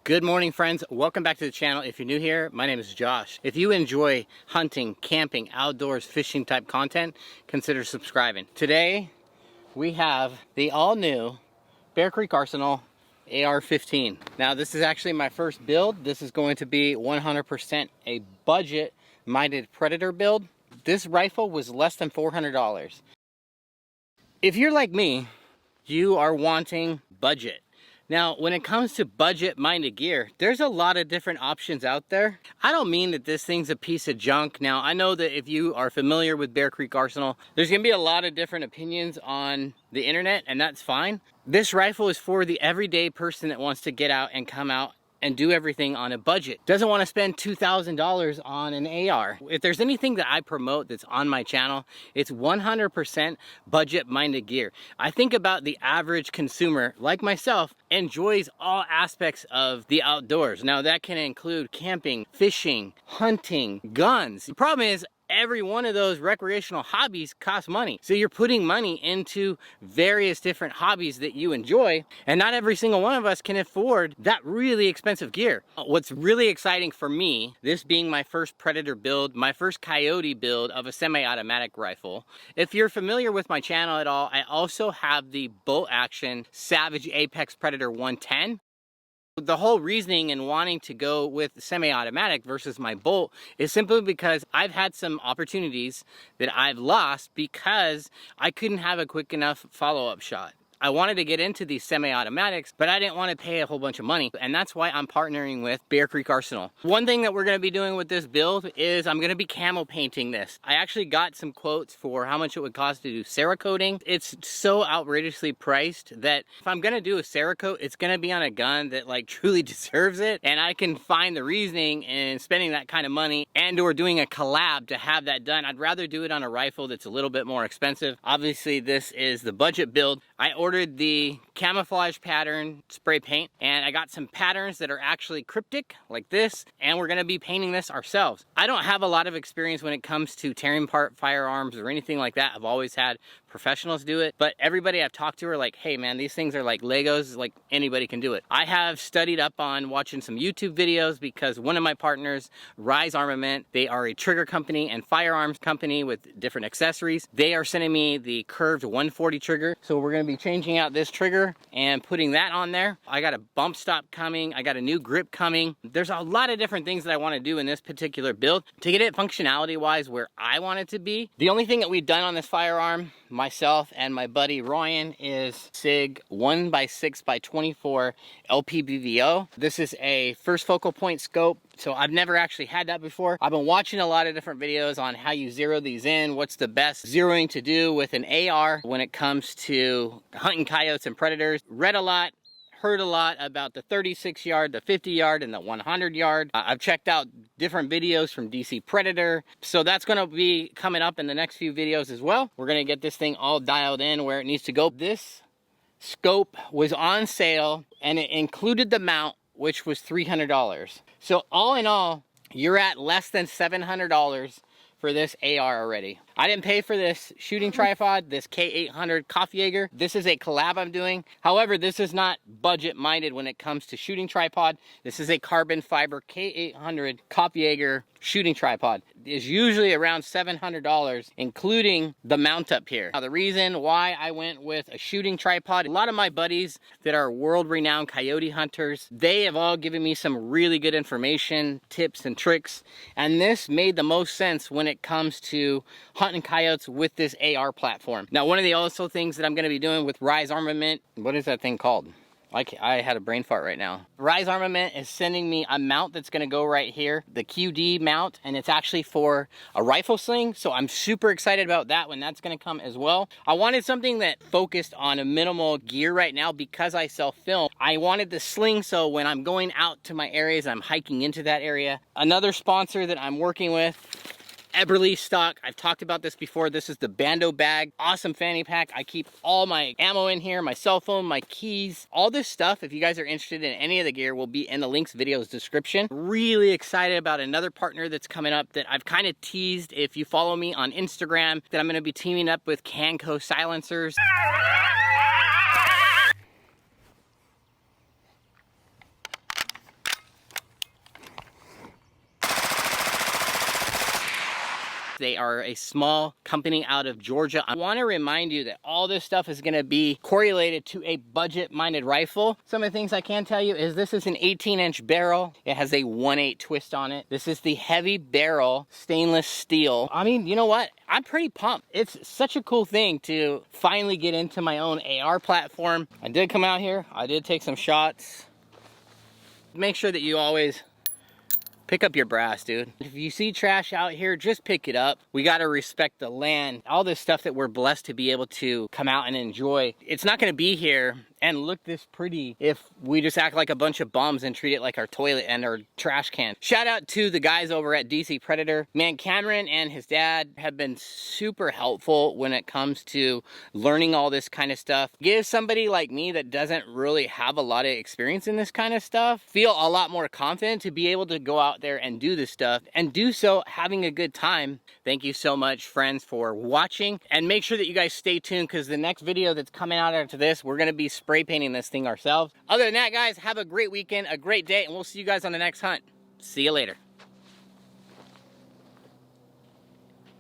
Good morning, friends. Welcome back to the channel. If you're new here, my name is Josh. If you enjoy hunting, camping, outdoors, fishing type content, consider subscribing. Today, we have the all-new Bear Creek Arsenal AR-15. Now, this is actually my first build. This is going to be 100% a budget-minded predator build. This rifle was less than $400. If you're like me, you are wanting budget. Now, when it comes to budget-minded gear, there's a lot of different options out there. I don't mean that this thing's a piece of junk. Now, I know that if you are familiar with Bear Creek Arsenal, there's gonna be a lot of different opinions on the internet, and that's fine. This rifle is for the everyday person that wants to get out and come out and do everything on a budget. Doesn't want to spend $2,000 on an AR. If there's anything that I promote that's on my channel, it's 100% budget-minded gear. I think about the average consumer, like myself, enjoys all aspects of the outdoors. Now that can include camping, fishing, hunting, guns. The problem is, every one of those recreational hobbies costs money. So you're putting money into various different hobbies that you enjoy, and not every single one of us can afford that really expensive gear. What's really exciting for me, this being my first Predator build, my first Coyote build of a semi-automatic rifle. If you're familiar with my channel at all, I also have the bolt action Savage Apex Predator 110. The whole reasoning in wanting to go with semi-automatic versus my bolt is simply because I've had some opportunities that I've lost because I couldn't have a quick enough follow-up shot. I wanted to get into these semi-automatics, but I didn't want to pay a whole bunch of money, and that's why I'm partnering with Bear Creek Arsenal. One thing that we're going to be doing with this build is I'm going to be camo painting this. I actually got some quotes for how much it would cost to do Cerakoting. It's so outrageously priced that if I'm going to do a Cerakote, it's going to be on a gun that like truly deserves it, and I can find the reasoning in spending that kind of money and or doing a collab to have that done. I'd rather do it on a rifle that's a little bit more expensive. Obviously, this is the budget build. I ordered the camouflage pattern spray paint, and I got some patterns that are actually cryptic like this, and we're going to be painting this ourselves. I don't have a lot of experience when it comes to tearing apart firearms or anything like that. I've always had professionals do it, but everybody I've talked to are like, hey man, these things are like Legos, like anybody can do it. I have studied up on watching some YouTube videos because one of my partners, Rise Armament, they are a trigger company and firearms company with different accessories. They are sending me the curved 140 trigger, so we're going to be changing out this trigger and putting that on there. I got a bump stop coming, I got a new grip coming. There's a lot of different things that I want to do in this particular build to get it functionality wise where I want it to be. The only thing that we've done on this firearm, myself and my buddy Ryan, is SIG 1x6x24 LPBVO. This is a first focal point scope, so I've never actually had that before. I've been watching a lot of different videos on how you zero these in, what's the best zeroing to do with an AR when it comes to hunting coyotes and predators. Read a lot, heard a lot about the 36 yard, the 50 yard, and the 100 yard. I've checked out different videos from DC Predator, so that's going to be coming up in the next few videos as well. We're going to get this thing all dialed in where it needs to go. This scope was on sale, and it included the mount, which was $300. So all in all, you're at less than $700 for this AR already. I didn't pay for this shooting tripod, this K800 Kopfjager. This is a collab I'm doing. However, this is not budget minded when it comes to shooting tripod. This is a carbon fiber K800 Kopfjager shooting tripod. It's usually around $700, including the mount up here. Now, the reason why I went with a shooting tripod, a lot of my buddies that are world-renowned coyote hunters, they have all given me some really good information, tips and tricks, and this made the most sense when it comes to hunting coyotes with this AR platform. Now, one of the also things that I'm going to be doing with Rise Armament, what is that thing called? I had a brain fart right now. Rise Armament is sending me a mount that's going to go right here, the QD mount, and it's actually for a rifle sling, so I'm super excited about that when that's going to come as well. I wanted something that focused on a minimal gear right now because I sell film. I wanted the sling so when I'm going out to my areas, I'm hiking into that area. Another sponsor that I'm working with, Eberly stock. I've talked about this before. This is the Bando bag. Awesome fanny pack. I keep all my ammo in here, my cell phone, my keys, all this stuff. If you guys are interested in any of the gear, will be in the links video's description. Really excited about another partner that's coming up that I've kind of teased. If you follow me on Instagram, that I'm going to be teaming up with CanCo silencers. They are a small company out of Georgia. I want to remind you that all this stuff is going to be correlated to a budget-minded rifle. Some of the things I can tell you is this is an 18-inch barrel. It has a 1/8 twist on it. This is the heavy barrel stainless steel. I mean, you know what? I'm pretty pumped. It's such a cool thing to finally get into my own AR platform. I did come out here. I did take some shots. Make sure that you always pick up your brass, dude. If you see trash out here, just pick it up. We gotta respect the land. All this stuff that we're blessed to be able to come out and enjoy. It's not gonna be here and look this pretty if we just act like a bunch of bums and treat it like our toilet and our trash can. Shout out to the guys over at DC Predator. Man, Cameron and his dad have been super helpful when it comes to learning all this kind of stuff. Give somebody like me that doesn't really have a lot of experience in this kind of stuff, feel a lot more confident to be able to go out there and do this stuff and do so having a good time. Thank you so much, friends, for watching, and make sure that you guys stay tuned because the next video that's coming out after this, we're gonna be spray painting this thing ourselves. Other than that, guys, have a great weekend, a great day, and we'll see you guys on the next hunt. See you later.